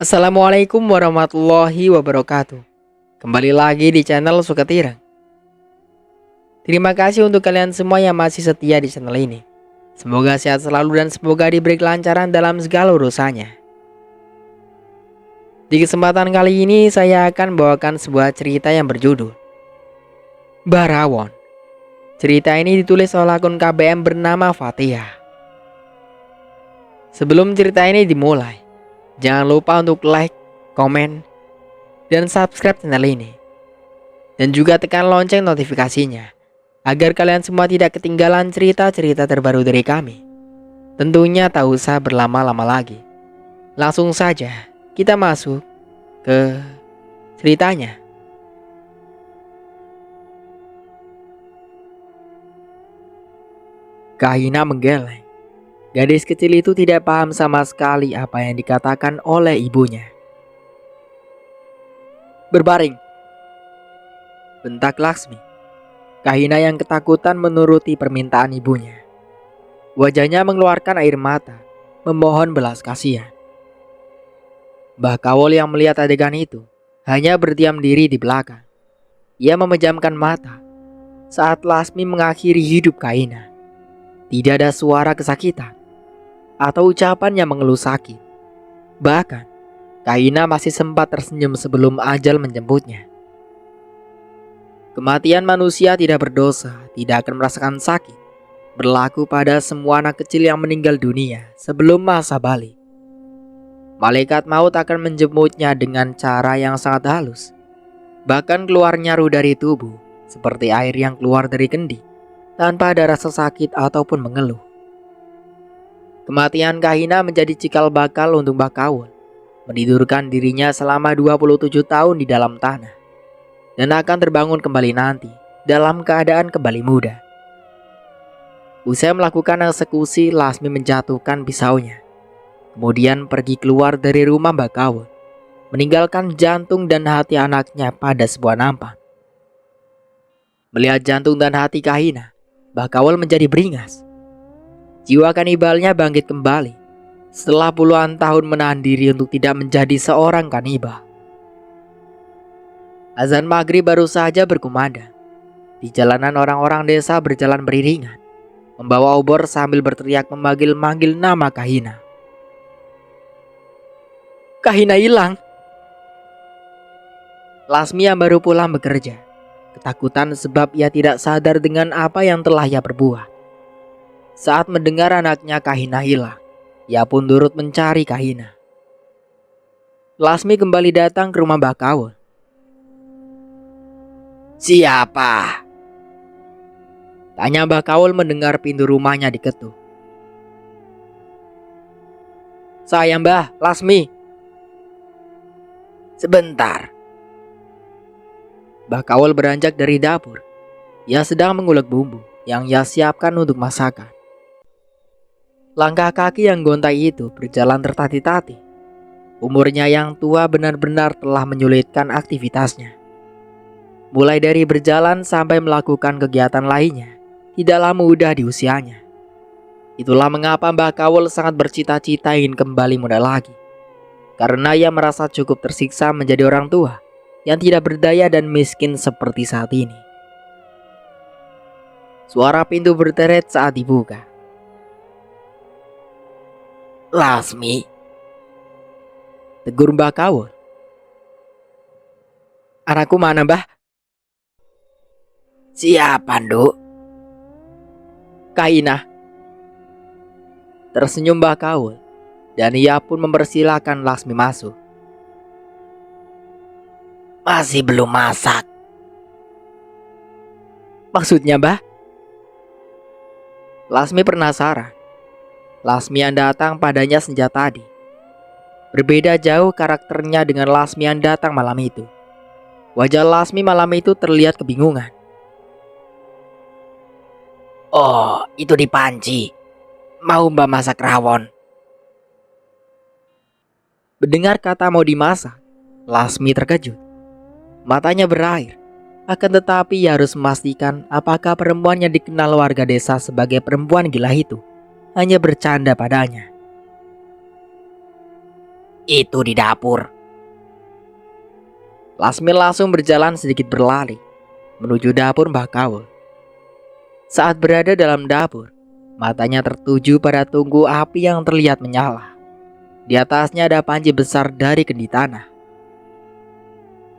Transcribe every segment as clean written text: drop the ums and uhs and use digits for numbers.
Assalamualaikum warahmatullahi wabarakatuh. Kembali lagi di channel Sukatirang. Terima kasih untuk kalian semua yang masih setia di channel ini. Semoga sehat selalu dan semoga diberi kelancaran dalam segala urusannya. Di kesempatan kali ini saya akan bawakan sebuah cerita yang berjudul Barawon. Cerita ini ditulis oleh akun KBM bernama Fatihah. Sebelum cerita ini dimulai, jangan lupa untuk like, komen, dan subscribe channel ini. Dan juga tekan lonceng notifikasinya, agar kalian semua tidak ketinggalan cerita-cerita terbaru dari kami. Tentunya tak usah berlama-lama lagi. Langsung saja kita masuk ke ceritanya. Kahina menggeleng. Gadis kecil itu tidak paham sama sekali apa yang dikatakan oleh ibunya. Berbaring, bentak Laksmi. Kahina yang ketakutan menuruti permintaan ibunya. Wajahnya mengeluarkan air mata, memohon belas kasihan. Mbah Kawol yang melihat adegan itu hanya berdiam diri di belakang. Ia memejamkan mata saat Lasmi mengakhiri hidup Kahina. Tidak ada suara kesakitan atau ucapan yang mengeluh sakit. Bahkan Kahina masih sempat tersenyum sebelum ajal menjemputnya. Kematian manusia tidak berdosa, tidak akan merasakan sakit. Berlaku pada semua anak kecil yang meninggal dunia sebelum masa balik. Malaikat maut akan menjemputnya dengan cara yang sangat halus. Bahkan keluarnya ruh dari tubuh seperti air yang keluar dari kendi, tanpa ada rasa sakit ataupun mengeluh. Kematian Kahina menjadi cikal bakal untuk Mbah Kawol, menidurkan dirinya selama 27 tahun di dalam tanah, dan akan terbangun kembali nanti dalam keadaan kembali muda. Usai melakukan eksekusi, Lasmi menjatuhkan pisaunya, kemudian pergi keluar dari rumah Mbah Kawol, meninggalkan jantung dan hati anaknya pada sebuah nampan. Melihat jantung dan hati Kahina, Mbah Kawol menjadi beringas. Jiwa kanibalnya bangkit kembali setelah puluhan tahun menahan diri untuk tidak menjadi seorang kanibal. Azan maghrib baru saja berkumandang. Di jalanan orang-orang desa berjalan beriringan, membawa obor sambil berteriak memanggil-manggil nama Kahina. Kahina hilang. Lasmi yang baru pulang bekerja, ketakutan sebab ia tidak sadar dengan apa yang telah ia perbuat. Saat mendengar anaknya Kahina hilang, ia pun turut mencari Kahina. Lasmi kembali datang ke rumah Mbah Kawol. Siapa? Tanya Mbah Kawol mendengar pintu rumahnya diketuk. Saya Mbah, Lasmi. Sebentar. Mbah Kawol beranjak dari dapur. Ia sedang mengulek bumbu yang ia siapkan untuk masakan. Langkah kaki yang gontai itu berjalan tertati-tati. Umurnya yang tua benar-benar telah menyulitkan aktivitasnya. Mulai dari berjalan sampai melakukan kegiatan lainnya, tidaklah mudah di usianya. Itulah mengapa Mbah Kawol sangat bercita-cita ingin kembali muda lagi. Karena ia merasa cukup tersiksa menjadi orang tua yang tidak berdaya dan miskin seperti saat ini. Suara pintu berderet saat dibuka. Lasmi, tegur Mbah Kawol. Anakku mana, Mbah? Siapa, Nduk? Kahina. Tersenyum Mbah Kawol, dan ia pun mempersilahkan Lasmi masuk. Masih belum masak. Maksudnya, Mbah? Lasmi penasaran. Lasmi yang datang padanya sejak tadi. Berbeda jauh karakternya dengan Lasmi yang datang malam itu. Wajah Lasmi malam itu terlihat kebingungan. Oh, itu di panci. Mau Mbak masak rawon? Mendengar kata mau dimasak, Lasmi terkejut. Matanya berair. Akan tetapi ia harus memastikan apakah perempuan yang dikenal warga desa sebagai perempuan gila itu hanya bercanda padanya. Itu di dapur. Lasmi langsung berjalan sedikit berlari menuju dapur Mbah Kawul. Saat berada dalam dapur, matanya tertuju pada tungku api yang terlihat menyala. Di atasnya ada panci besar dari kendi tanah.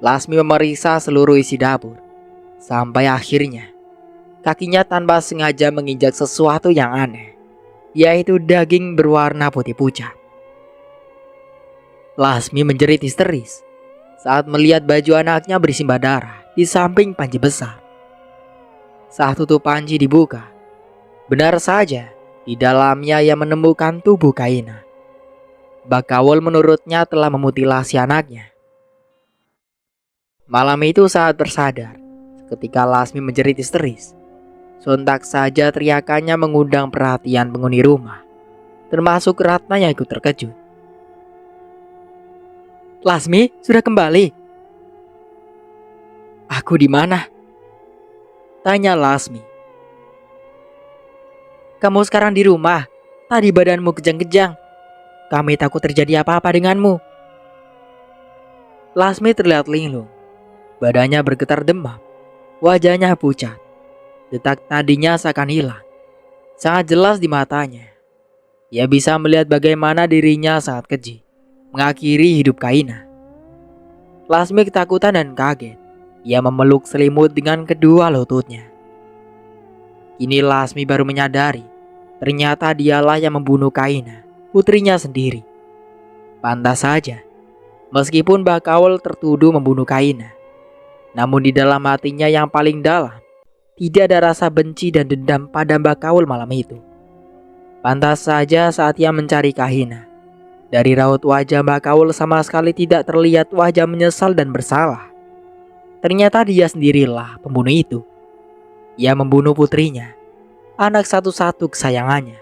Lasmi memeriksa seluruh isi dapur, sampai akhirnya kakinya tanpa sengaja menginjak sesuatu yang aneh, yaitu daging berwarna putih pucat. Lasmi menjerit histeris saat melihat baju anaknya bersimbah darah di samping panci besar. Saat tutup panci dibuka, benar saja di dalamnya ia menemukan tubuh Kaina. Mbah Kawul menurutnya telah memutilasi anaknya. Malam itu saat bersadar, ketika Lasmi menjerit histeris, sontak saja teriakannya mengundang perhatian penghuni rumah, termasuk Ratna yang ikut terkejut. Lasmi sudah kembali. Aku di mana? Tanya Lasmi. Kamu sekarang di rumah. Tadi badanmu kejang-kejang. Kami takut terjadi apa-apa denganmu. Lasmi terlihat linglung. Badannya bergetar demam. Wajahnya pucat. Detak nadinya seakan hilang. Sangat jelas di matanya. Ia bisa melihat bagaimana dirinya saat keji mengakhiri hidup Kaina. Lasmi ketakutan dan kaget. Ia memeluk selimut dengan kedua lututnya. Kini Lasmi baru menyadari, ternyata dialah yang membunuh Kaina, putrinya sendiri. Pantas saja, meskipun Mbah Kawul tertuduh membunuh Kaina, namun di dalam hatinya yang paling dalam, tidak ada rasa benci dan dendam pada Mbah Kawul malam itu. Pantas saja saat ia mencari Kaina, dari raut wajah Mbah Kawul sama sekali tidak terlihat wajah menyesal dan bersalah. Ternyata dia sendirilah pembunuh itu. Ia membunuh putrinya, anak satu-satu kesayangannya.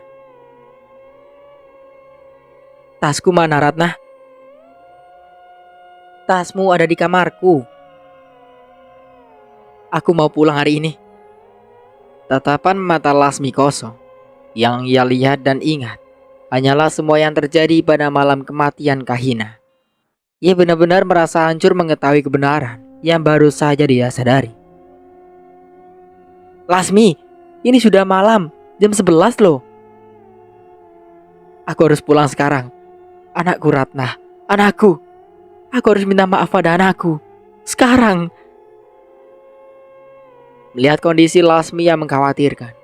Tasku mana, Ratna? Tasmu ada di kamarku. Aku mau pulang hari ini. Tatapan mata Lasmi kosong. Yang ia lihat dan ingat hanyalah semua yang terjadi pada malam kematian Kahina. Ia benar-benar merasa hancur mengetahui kebenaran yang baru saja dia sadari. Lasmi, ini sudah malam, jam 11 loh. Aku harus pulang sekarang. Anakku Ratna, anakku. Aku harus minta maaf pada anakku. Sekarang. Melihat kondisi Lasmi yang mengkhawatirkan,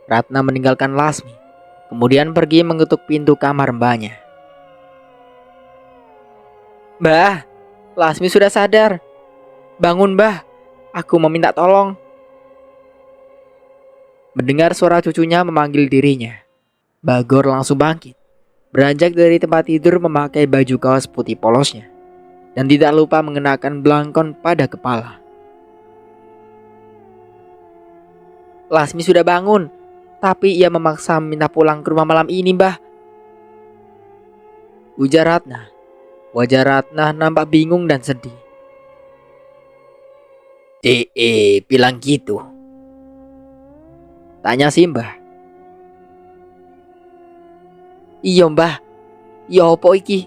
Ratna meninggalkan Lasmi, kemudian pergi mengetuk pintu kamar mbahnya. Mbah, Lasmi sudah sadar. Bangun, Mbah. Aku mau minta tolong. Mendengar suara cucunya memanggil dirinya, Bagor langsung bangkit, beranjak dari tempat tidur memakai baju kaos putih polosnya, dan tidak lupa mengenakan belangkon pada kepala. Lasmi sudah bangun, tapi ia memaksa minta pulang ke rumah malam ini, Mbah. Ujar Ratna. Wajah Ratna nampak bingung dan sedih. Bilang gitu. Tanya si Mbah. Iya, Mbah. Ya opo iki?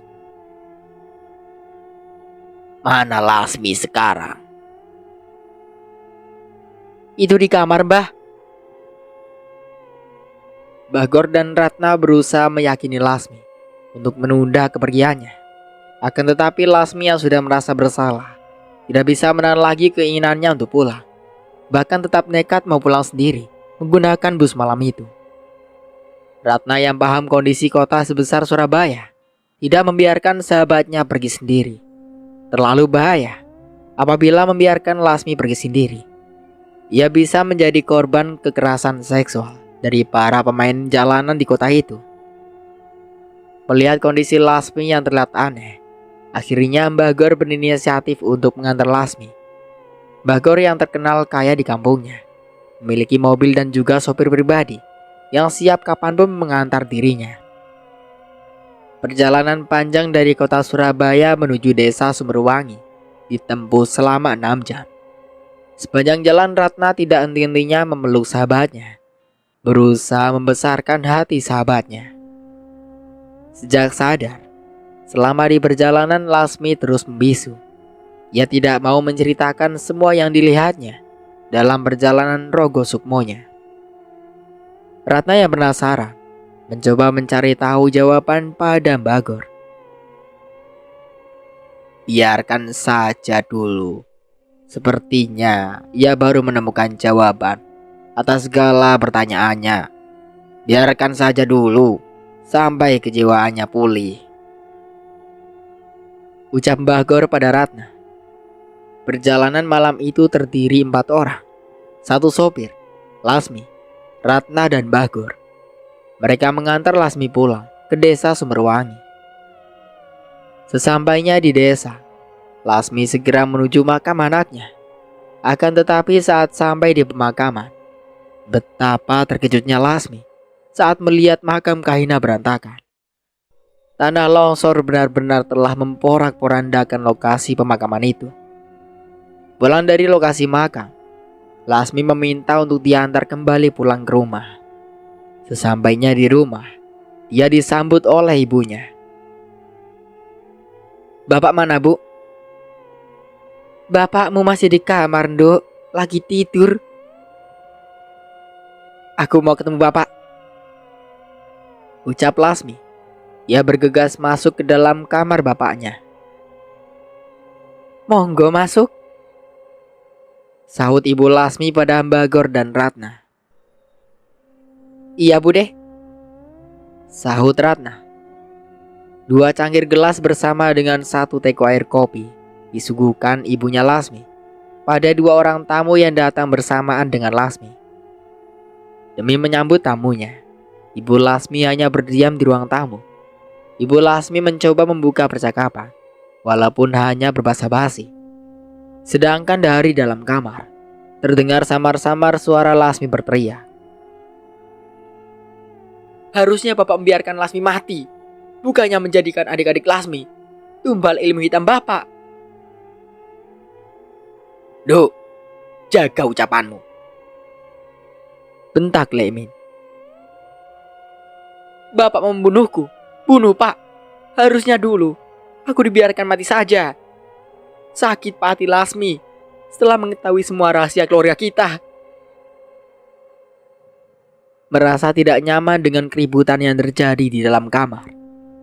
Mana Lasmi sekarang? Itu di kamar, Mbah. Bagor dan Ratna berusaha meyakini Lasmi untuk menunda kepergiannya. Akan tetapi Lasmi yang sudah merasa bersalah tidak bisa menahan lagi keinginannya untuk pulang. Bahkan tetap nekat mau pulang sendiri menggunakan bus malam itu. Ratna yang paham kondisi kota sebesar Surabaya tidak membiarkan sahabatnya pergi sendiri. Terlalu bahaya apabila membiarkan Lasmi pergi sendiri. Ia bisa menjadi korban kekerasan seksual dari para pemain jalanan di kota itu. Melihat kondisi Lasmi yang terlihat aneh, akhirnya Bagor berinisiatif untuk mengantar Lasmi. Bagor yang terkenal kaya di kampungnya, memiliki mobil dan juga sopir pribadi yang siap kapanpun mengantar dirinya. Perjalanan panjang dari kota Surabaya menuju desa Sumberwangi ditempuh selama 6 jam. Sepanjang jalan Ratna tidak henti-hentinya memeluk sahabatnya, berusaha membesarkan hati sahabatnya. Sejak sadar, Selama di perjalanan, Lasmi terus membisu. Ia tidak mau menceritakan semua yang dilihatnya dalam perjalanan Rogo Sukmonya. Ratna yang penasaran mencoba mencari tahu jawaban pada Bagor. Biarkan saja dulu. Sepertinya ia baru menemukan jawaban atas segala pertanyaannya. Biarkan saja dulu sampai kejiwaannya pulih, ucap Bagor pada Ratna. Perjalanan malam itu terdiri 4 orang. 1 sopir, Lasmi, Ratna dan Bagor. Mereka mengantar Lasmi pulang ke desa Sumberwangi. Sesampainya di desa, Lasmi segera menuju makam anaknya. Akan tetapi saat sampai di pemakaman, betapa terkejutnya Lasmi saat melihat makam Kahina berantakan. Tanah longsor benar-benar telah memporak-porandakan lokasi pemakaman itu. Pulang dari lokasi makam, Lasmi meminta untuk diantar kembali pulang ke rumah. Sesampainya di rumah, dia disambut oleh ibunya. "Bapak mana, Bu?" "Bapakmu masih di kamar, Nduk. Lagi tidur." "Aku mau ketemu Bapak," ucap Lasmi. Ia bergegas masuk ke dalam kamar bapaknya. "Monggo masuk," sahut Ibu Lasmi pada Bagor dan Ratna. "Iya, Bude," sahut Ratna. 2 cangkir gelas bersama dengan 1 teko air kopi disuguhkan ibunya Lasmi pada 2 orang tamu yang datang bersamaan dengan Lasmi. Demi menyambut tamunya, Ibu Lasmi hanya berdiam di ruang tamu. Ibu Lasmi mencoba membuka percakapan, walaupun hanya berbahasa basi. Sedangkan dari dalam kamar, terdengar samar-samar suara Lasmi berteriak. "Harusnya Bapak membiarkan Lasmi mati, bukannya menjadikan adik-adik Lasmi tumbal ilmu hitam Bapak." "Duk, jaga ucapanmu," bentak Lemin. "Bapak membunuhku. Bunuh, Pak. Harusnya dulu aku dibiarkan mati saja. Sakit Pak hati Lasmi setelah mengetahui semua rahasia keluarga kita." Merasa tidak nyaman dengan keributan yang terjadi di dalam kamar,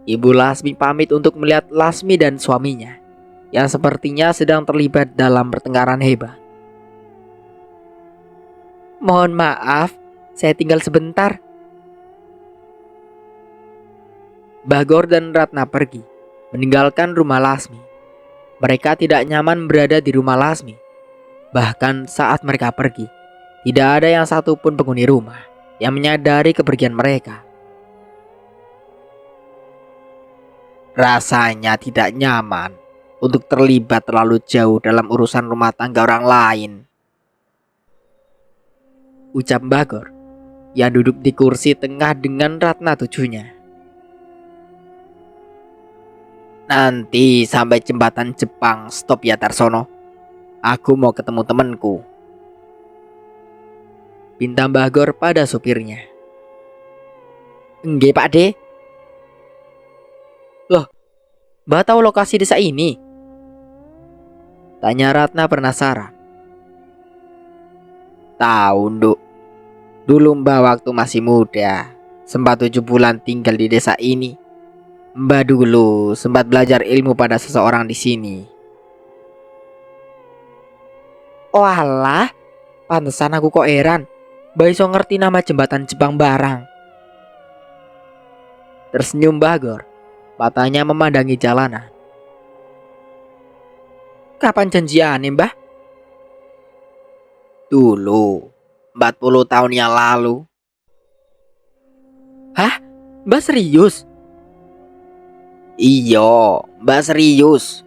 Ibu Lasmi pamit untuk melihat Lasmi dan suaminya yang sepertinya sedang terlibat dalam pertengkaran hebat. "Mohon maaf, saya tinggal sebentar." Bagor dan Ratna pergi, meninggalkan rumah Lasmi. Mereka tidak nyaman berada di rumah Lasmi. Bahkan saat mereka pergi, tidak ada yang satupun penghuni rumah yang menyadari kepergian mereka. Rasanya tidak nyaman untuk terlibat terlalu jauh dalam urusan rumah tangga orang lain, ucap Bagor yang duduk di kursi tengah dengan Ratna tujuhnya. "Nanti sampai jembatan Jepang stop ya Tarsono. Aku mau ketemu temanku," pinta Bagor pada supirnya. "Enggak, Pak De." "Loh, Mbak tahu lokasi desa ini?" tanya Ratna penasaran. "Tahu, Nduk. Dulu Mbak waktu masih muda sempat 7 bulan tinggal di desa ini. Mbak dulu sempat belajar ilmu pada seseorang di sini." "Oh alah, pantesan aku kok heran Mbak iso ngerti nama jembatan Jepang barang." Tersenyum Bagor, matanya memandangi jalanan. "Kapan janjiannya, Mbah?" "Dulu, 40 tahun yang lalu." "Hah? Mbah serius?" "Iya, Mbak serius."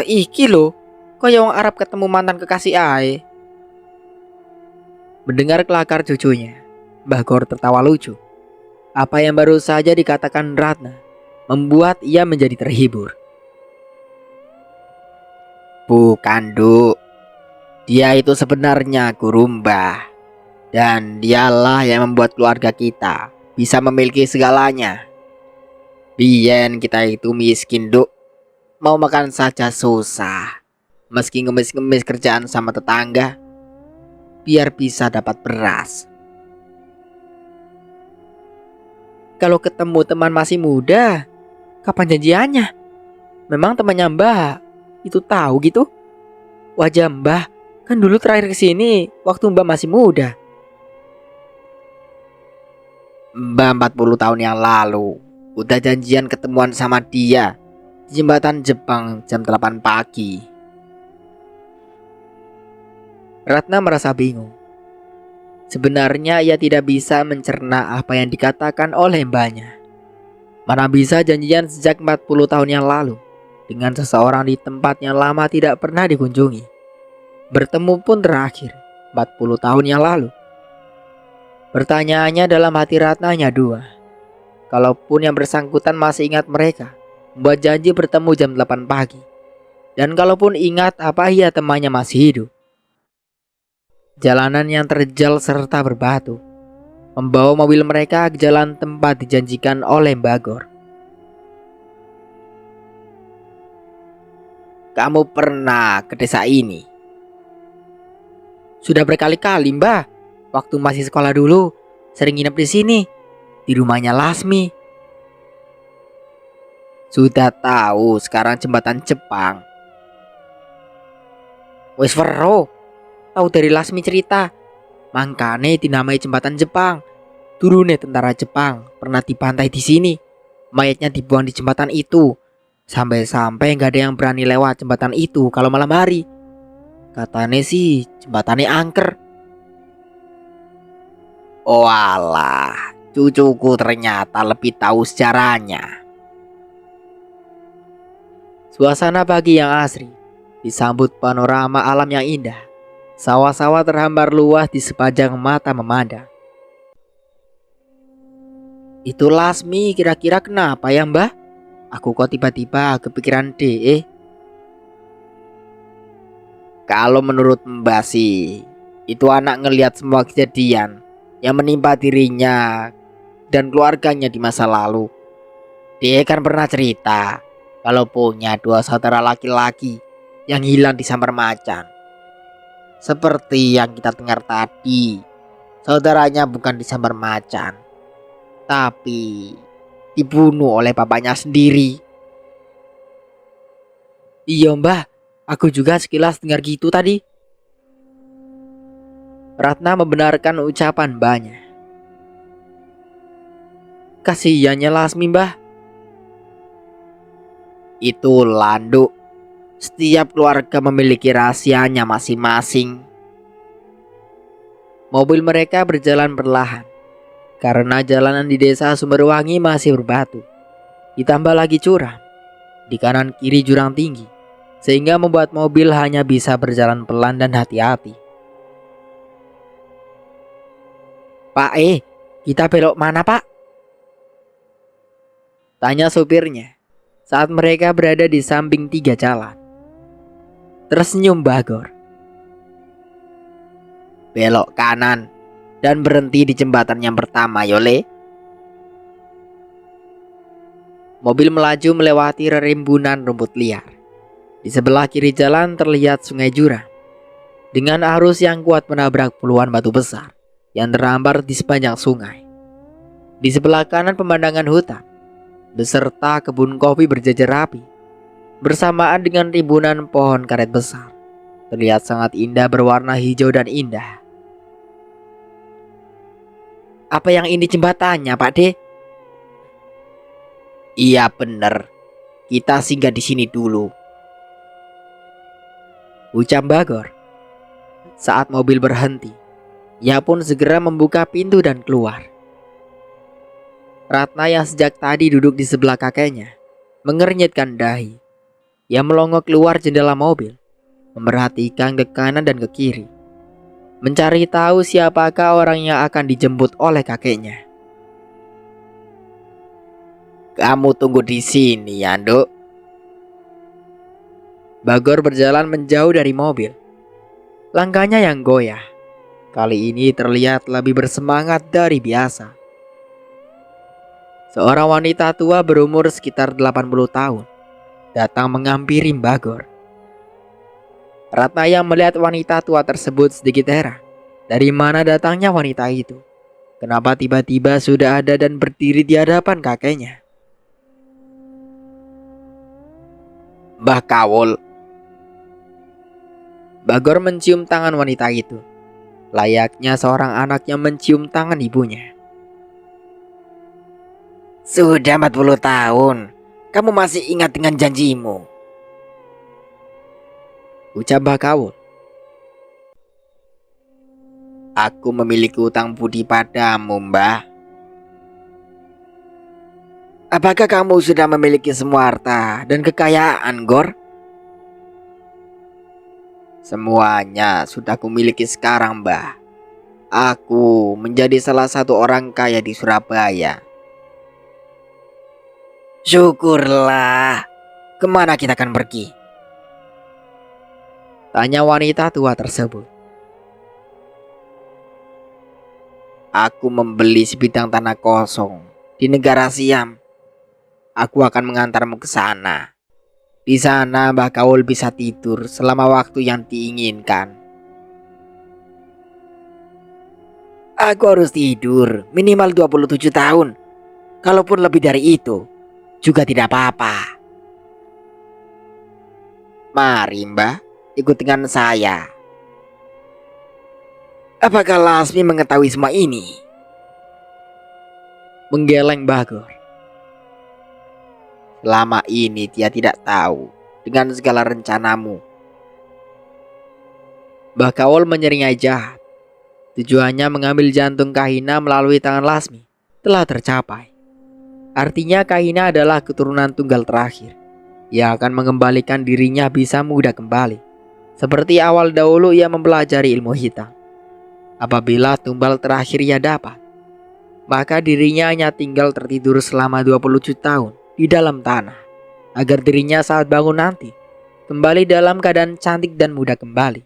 Iki lho, kaya wong Arab ketemu mantan kekasih ae." Mendengar kelakar cucunya, Bagor tertawa lucu. Apa yang baru saja dikatakan Ratna membuat ia menjadi terhibur. "Bukan, Duk. Dia itu sebenarnya guru Mbah. Dan dialah yang membuat keluarga kita bisa memiliki segalanya." Biyen kita itu miskin, Duk. Mau makan saja susah. Meski ngemis-ngemis kerjaan sama tetangga biar bisa dapat beras. Kalau ketemu teman masih muda, kapan janjiannya? Memang temannya Mbah itu tahu gitu? Wajah Mbah kan dulu terakhir kesini waktu Mbah masih muda. Mbak 40 tahun yang lalu udah janjian ketemuan sama dia di jembatan Jepang jam 8 pagi. Ratna merasa bingung. Sebenarnya ia tidak bisa mencerna apa yang dikatakan oleh mbahnya. Mana bisa janjian sejak 40 tahun yang lalu dengan seseorang di tempat yang lama tidak pernah dikunjungi. Bertemu pun terakhir 40 tahun yang lalu. Pertanyaannya dalam hati Ratna hanya dua. Kalaupun yang bersangkutan masih ingat mereka membuat janji bertemu jam 8 pagi. Dan kalaupun ingat apa iya temannya masih hidup. Jalanan yang terjal serta berbatu membawa mobil mereka ke jalan tempat dijanjikan oleh Bagor. Kamu pernah ke desa ini? Sudah berkali-kali Mbah. Waktu masih sekolah dulu sering nginep di sini, di rumahnya Lasmi. Sudah tahu sekarang jembatan Jepang? Wes Vero, tahu dari Lasmi cerita. Mangkane dinamai jembatan Jepang. Turune tentara Jepang pernah dipantai di sini. Mayatnya dibuang di jembatan itu. Sampai-sampai nggak ada yang berani lewat jembatan itu kalau malam hari. Katanya sih jembatannya angker. Oh alah, cucuku ternyata lebih tahu sejarahnya. Suasana pagi yang asri disambut panorama alam yang indah. Sawah-sawah terhambar luas di sepanjang mata memandang. Itu Lasmi kira-kira kenapa ya Mbah? Aku kok tiba-tiba kepikiran DE. Kalau menurut Mbak sih, itu anak ngelihat semua kejadian yang menimpa dirinya dan keluarganya di masa lalu. Dia kan pernah cerita kalau punya dua saudara laki-laki yang hilang di samar macan. Seperti yang kita dengar tadi, saudaranya bukan disambar macan, tapi dibunuh oleh bapaknya sendiri. Iya Mbah, aku juga sekilas dengar gitu tadi. Ratna membenarkan ucapan mbahnya. Kasihannya Lasmi Mbah. Itu landuk. Setiap keluarga memiliki rahasianya masing-masing. Mobil mereka berjalan perlahan karena jalanan di desa Sumberwangi masih berbatu. Ditambah lagi curam. Di kanan kiri jurang tinggi, sehingga membuat mobil hanya bisa berjalan pelan dan hati-hati. Pak kita belok mana Pak? Tanya sopirnya saat mereka berada di samping tiga jalan. Tersenyum Bagor. Belok kanan dan berhenti di jembatan yang pertama, Yole. Mobil melaju melewati rerimbunan rumput liar. Di sebelah kiri jalan terlihat sungai jurang dengan arus yang kuat menabrak puluhan batu besar yang terhampar di sepanjang sungai. Di sebelah kanan pemandangan hutan beserta kebun kopi berjajar rapi bersamaan dengan rimbunan pohon karet besar. Terlihat sangat indah berwarna hijau dan indah. Apa yang ini jembatannya, Pak De? Iya bener, kita singgah di sini dulu, ucap Bagor. Saat mobil berhenti, ia pun segera membuka pintu dan keluar. Ratna yang sejak tadi duduk di sebelah kakeknya mengernyitkan dahi. Ia melongo keluar jendela mobil, memperhatikan ke kanan dan ke kiri, mencari tahu siapakah orang yang akan dijemput oleh kakeknya. Kamu tunggu di sini ya, Nduk. Bagor berjalan menjauh dari mobil. Langkahnya yang goyah kali ini terlihat lebih bersemangat dari biasa. Seorang wanita tua berumur sekitar 80 tahun datang menghampiri Mbah Gor. Ratna yang melihat wanita tua tersebut sedikit heran. Dari mana datangnya wanita itu? Kenapa tiba-tiba sudah ada dan berdiri di hadapan kakeknya? Mbah Kawul. Mbah Gor mencium tangan wanita itu, layaknya seorang anak yang mencium tangan ibunya. Sudah 40 tahun, kamu masih ingat dengan janjimu? Ucap Mbah Kawul. Aku memiliki utang budi padamu, Mbah. Apakah kamu sudah memiliki semua harta dan kekayaan, Gor? Semuanya sudah kumiliki sekarang, Mbah. Aku menjadi salah satu orang kaya di Surabaya. Syukurlah. Kemana kita akan pergi? Tanya wanita tua tersebut. Aku membeli sebidang tanah kosong di negara Siam. Aku akan mengantarmu ke sana. Di sana Mbah Kawul bisa tidur selama waktu yang diinginkan. Aku harus tidur minimal 27 tahun. Kalaupun lebih dari itu juga tidak apa-apa. Mari Mbah, ikut dengan saya. Apakah Lasmi mengetahui semua ini? Menggeleng Mbah Gor. Selama ini dia tidak tahu dengan segala rencanamu. Mbah Kawul menyeringai jahat. Tujuannya mengambil jantung Kahina melalui tangan Lasmi telah tercapai. Artinya Kahina adalah keturunan tunggal terakhir yang akan mengembalikan dirinya bisa muda kembali, seperti awal dahulu ia mempelajari ilmu hitam. Apabila tumbal terakhir ia dapat, maka dirinya hanya tinggal tertidur selama 27 tahun di dalam tanah, agar dirinya saat bangun nanti kembali dalam keadaan cantik dan muda kembali.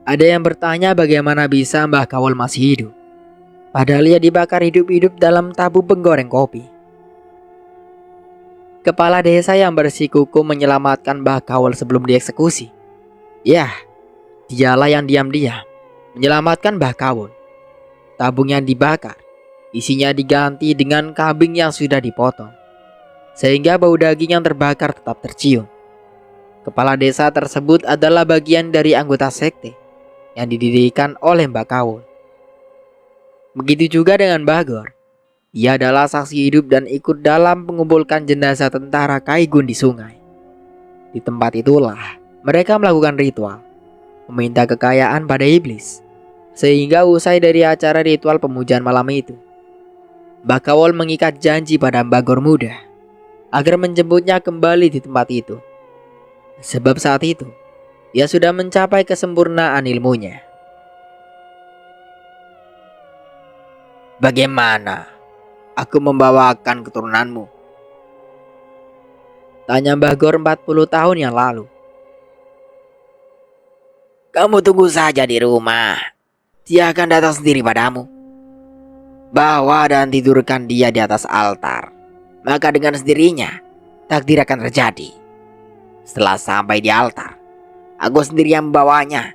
Ada yang bertanya bagaimana bisa Mbah Kawul masih hidup, padahal ia dibakar hidup-hidup dalam tabung penggoreng kopi. Kepala desa yang bersikukuh menyelamatkan Mbah Kawul sebelum dieksekusi. Yah, dialah yang diam-diam menyelamatkan Mbah Kawul. Tabung yang dibakar isinya diganti dengan kambing yang sudah dipotong, sehingga bau daging yang terbakar tetap tercium. Kepala desa tersebut adalah bagian dari anggota sekte yang didirikan oleh Mbah Kawul. Begitu juga dengan Mbah Gor. Ia adalah saksi hidup dan ikut dalam mengumpulkan jenazah tentara Kaigun di sungai. Di tempat itulah mereka melakukan ritual, meminta kekayaan pada iblis. Sehingga usai dari acara ritual pemujaan malam itu, Mbah Kawul mengikat janji pada Mbah Gor muda agar menjemputnya kembali di tempat itu. Sebab saat itu ia sudah mencapai kesempurnaan ilmunya. Bagaimana aku membawakan keturunanmu? Tanya Mbah Gor 40 tahun yang lalu. Kamu tunggu saja di rumah. Dia akan datang sendiri padamu. Bawa dan tidurkan dia di atas altar. Maka dengan sendirinya takdir akan terjadi. Setelah sampai di altar, aku sendiri yang membawanya.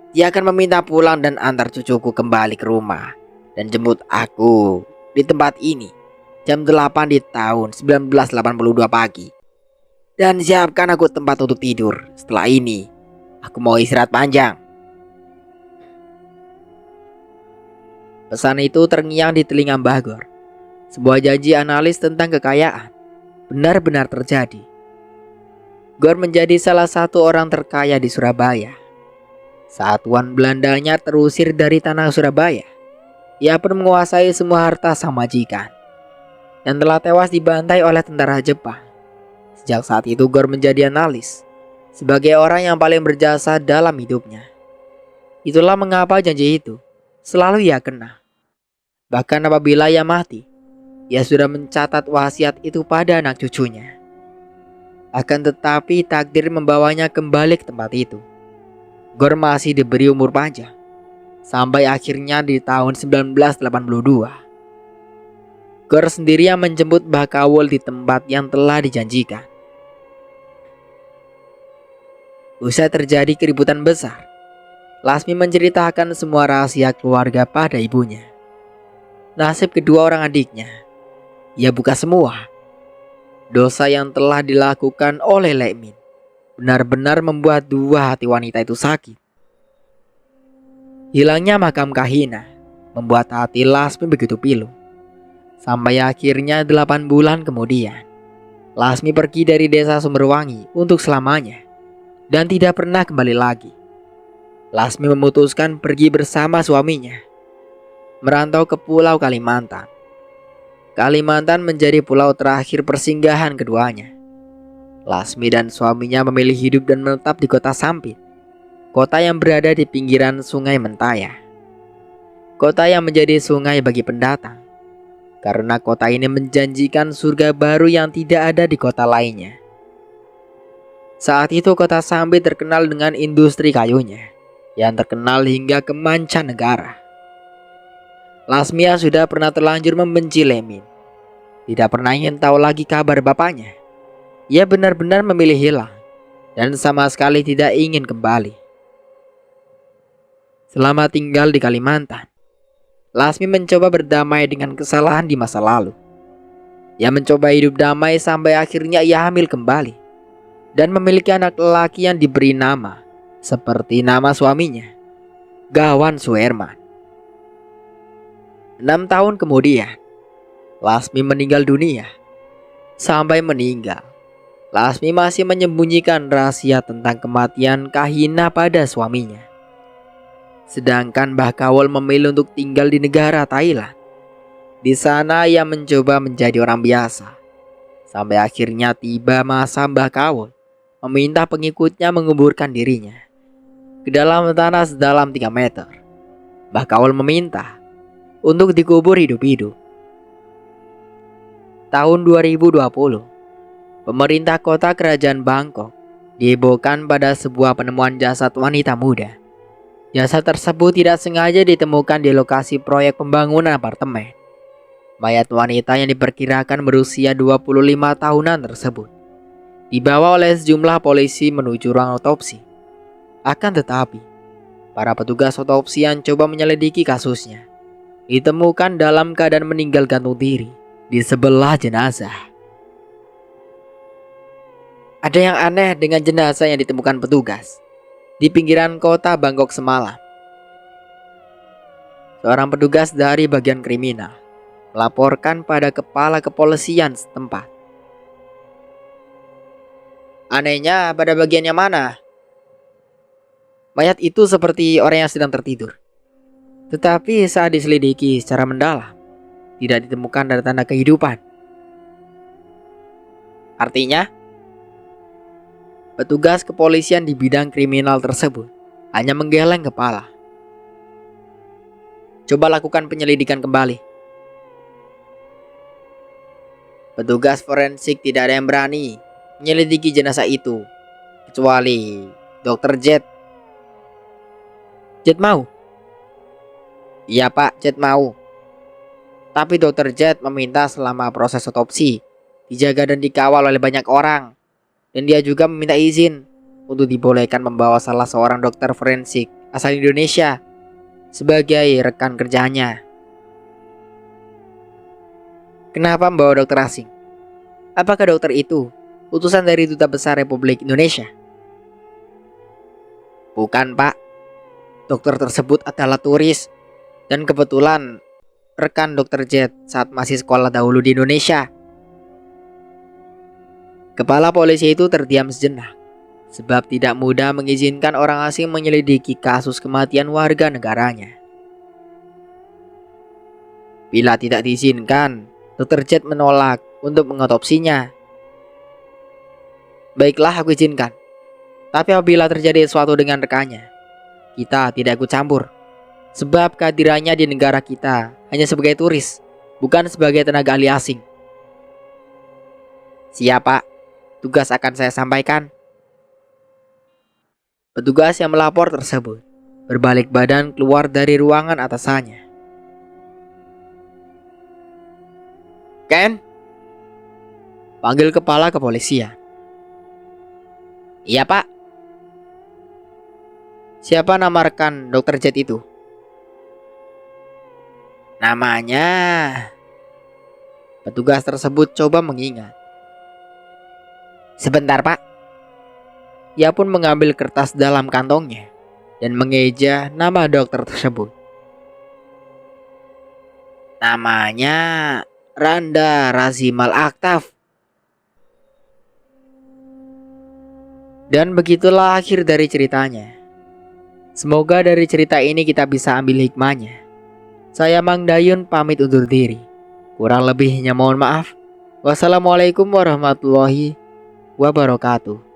Dia akan meminta pulang dan antar cucuku kembali ke rumah dan jemput aku di tempat ini jam 8 di tahun 1982 pagi. Dan siapkan aku tempat untuk tidur. Setelah ini aku mau istirahat panjang. Pesan itu terngiang di telinga Mbah Gor. Sebuah janji analis tentang kekayaan benar-benar terjadi. Gor menjadi salah satu orang terkaya di Surabaya. Saat Tuan Belandanya terusir dari tanah Surabaya, ia pun menguasai semua harta sang majikan dan telah tewas dibantai oleh tentara Jepang. Sejak saat itu Gor menjadi analis sebagai orang yang paling berjasa dalam hidupnya. Itulah mengapa janji itu selalu ia kenang. Bahkan apabila ia mati, ia sudah mencatat wasiat itu pada anak cucunya. Akan tetapi takdir membawanya kembali ke tempat itu. Gor masih diberi umur panjang sampai akhirnya di tahun 1982 Gor sendiri yang menjemput Mbah Kawul di tempat yang telah dijanjikan. Usai terjadi keributan besar, Lasmi menceritakan semua rahasia keluarga pada ibunya. Nasib kedua orang adiknya, ia buka semua. Dosa yang telah dilakukan oleh Lekmin benar-benar membuat dua hati wanita itu sakit. Hilangnya makam Kahina membuat hati Lasmi begitu pilu. Sampai akhirnya 8 bulan kemudian, Lasmi pergi dari desa Sumberwangi untuk selamanya dan tidak pernah kembali lagi. Lasmi memutuskan pergi bersama suaminya, merantau ke Pulau Kalimantan. Kalimantan menjadi pulau terakhir persinggahan keduanya. Lasmi dan suaminya memilih hidup dan menetap di kota Sampit, kota yang berada di pinggiran Sungai Mentaya. Kota yang menjadi sungai bagi pendatang, karena kota ini menjanjikan surga baru yang tidak ada di kota lainnya. Saat itu kota Sampit terkenal dengan industri kayunya, yang terkenal hingga ke mancanegara. Lasmia sudah pernah terlanjur membenci Lemin. Tidak pernah ingin tahu lagi kabar bapaknya. Ia benar-benar memilih hilang dan sama sekali tidak ingin kembali. Selama tinggal di Kalimantan, Lasmi mencoba berdamai dengan kesalahan di masa lalu. Ia mencoba hidup damai sampai akhirnya ia hamil kembali dan memiliki anak lelaki yang diberi nama seperti nama suaminya, Gawan Suherman. 6 tahun kemudian, Lasmi meninggal dunia. Sampai meninggal, Lasmi masih menyembunyikan rahasia tentang kematian Kahina pada suaminya. Sedangkan Mbah Kawul memilih untuk tinggal di negara Thailand. Di sana ia mencoba menjadi orang biasa. Sampai akhirnya tiba masa Mbah Kawul meminta pengikutnya menguburkan dirinya ke dalam tanah sedalam 3 meter. Mbah Kawul meminta untuk dikubur hidup-hidup. Tahun 2020, pemerintah kota kerajaan Bangkok dihebohkan pada sebuah penemuan jasad wanita muda. Jasad tersebut tidak sengaja ditemukan di lokasi proyek pembangunan apartemen. Mayat wanita yang diperkirakan berusia 25 tahunan tersebut dibawa oleh sejumlah polisi menuju ruang otopsi. Akan tetapi, para petugas otopsi yang coba menyelidiki kasusnya ditemukan dalam keadaan meninggal gantung diri di sebelah jenazah. Ada yang aneh dengan jenazah yang ditemukan petugas di pinggiran kota Bangkok semalam. Seorang petugas dari bagian kriminal melaporkan pada kepala kepolisian setempat. Anehnya pada bagian yang mana? Mayat itu seperti orang yang sedang tertidur. Tetapi saat diselidiki secara mendalam, tidak ditemukan tanda-tanda kehidupan. Artinya, petugas kepolisian di bidang kriminal tersebut hanya menggeleng kepala. Coba lakukan penyelidikan kembali. Petugas forensik tidak ada yang berani menyelidiki jenazah itu, kecuali Dr. Jet. Jet mau? Iya Pak, Jet mau. Tapi Dr. Jet meminta selama proses otopsi dijaga dan dikawal oleh banyak orang. Dan dia juga meminta izin untuk dibolehkan membawa salah seorang dokter forensik asal Indonesia sebagai rekan kerjanya. Kenapa membawa dokter asing? Apakah dokter itu utusan dari Duta Besar Republik Indonesia? Bukan Pak. Dokter tersebut adalah turis dan kebetulan rekan Dr. Jet saat masih sekolah dahulu di Indonesia. Kepala polisi itu terdiam sejenak, sebab tidak mudah mengizinkan orang asing menyelidiki kasus kematian warga negaranya. Bila tidak diizinkan, Dr. Jet menolak untuk mengotopsinya. Baiklah, aku izinkan. Tapi apabila terjadi sesuatu dengan rekannya, kita tidak ikut campur. Sebab kehadirannya di negara kita hanya sebagai turis, bukan sebagai tenaga ahli asing. Siap Pak, tugas akan saya sampaikan. Petugas yang melapor tersebut berbalik badan keluar dari ruangan atasannya. Ken? Panggil kepala kepolisian. Iya pak. Siapa nama rekan Dr. Z itu? Namanya... Petugas tersebut coba mengingat. Sebentar pak. Ia pun mengambil kertas dalam kantongnya dan mengeja nama dokter tersebut. Namanya Randa Razimal Aktaf. Dan begitulah akhir dari ceritanya. Semoga dari cerita ini kita bisa ambil hikmahnya. Saya Mang Dayun pamit undur diri. Kurang lebihnya mohon maaf. Wassalamualaikum warahmatullahi wabarakatuh.